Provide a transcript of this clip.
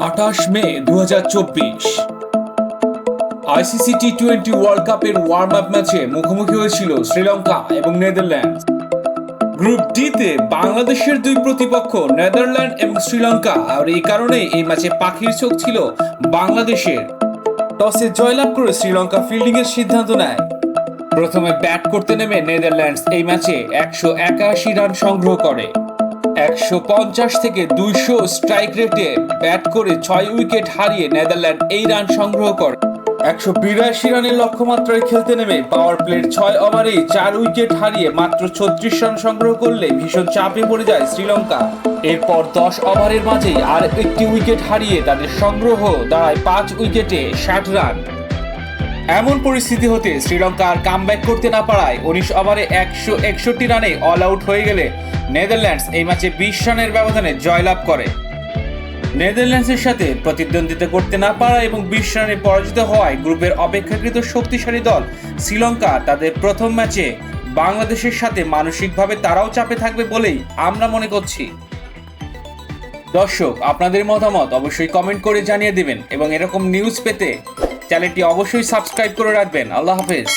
28 মে 2024 ICC টি-20 world কাপের warm up ম্যাচে মুখোমুখি হয়েছিল শ্রীলঙ্কা এবং নেদারল্যান্ডস। গ্রুপ ডিতে বাংলাদেশের দুই প্রতিপক্ষ নেদারল্যান্ড এবং শ্রীলঙ্কা, আর এই কারণে এই ম্যাচে পাখির চোখ ছিল বাংলাদেশের। টসে জয়লাভ করে শ্রীলঙ্কা ফিল্ডিং এর সিদ্ধান্ত নেয়। প্রথমে ব্যাট করতে নেমে নেদারল্যান্ডস এই ম্যাচে 181 রান সংগ্রহ করে। 150 থেকে 200 স্ট্রাইক রেটে ব্যাট করে 6 উইকেট হারিয়ে নেদারল্যান্ড এই রান সংগ্রহ করে। 182 রানের লক্ষ্যমাত্রায় খেলতে নেমে পাওয়ার প্লের 6 ওভারেই 4 উইকেট হারিয়ে মাত্র 36 রান সংগ্রহ করলে ভীষণ চাপে পড়ে যায় শ্রীলঙ্কা। এরপর 10 ওভারের মাঝেই আর একটি উইকেট হারিয়ে তাদের সংগ্রহ দাঁড়ায় 5 উইকেটে 60 রান। এমন পরিস্থিতি হতে শ্রীলঙ্কা আর কামব্যাক করতে না পারায় 19 ওভারে 161 রানে অল আউট হয়ে গেলে নেদারল্যান্ডস এই ম্যাচে 20 রানের ব্যবধানে জয়লাভ করে। নেদারল্যান্ডসের সাথে প্রতিদ্বন্দ্বিতা করতে না পারা এবং 20 রানে পরাজিত হওয়ায় গ্রুপের অপেক্ষাকৃত শক্তিশালী দল শ্রীলঙ্কা তাদের প্রথম ম্যাচে বাংলাদেশের সাথে মানসিকভাবে তারাও চাপে থাকবে বলেই আমরা মনে করছি। দর্শক, আপনাদের মতামত অবশ্যই কমেন্ট করে জানিয়ে দিবেন এবং এরকম নিউজ পেতে চ্যানেলটি অবশ্যই সাবস্ক্রাইব করে রাখবেন। আল্লাহ হাফেজ।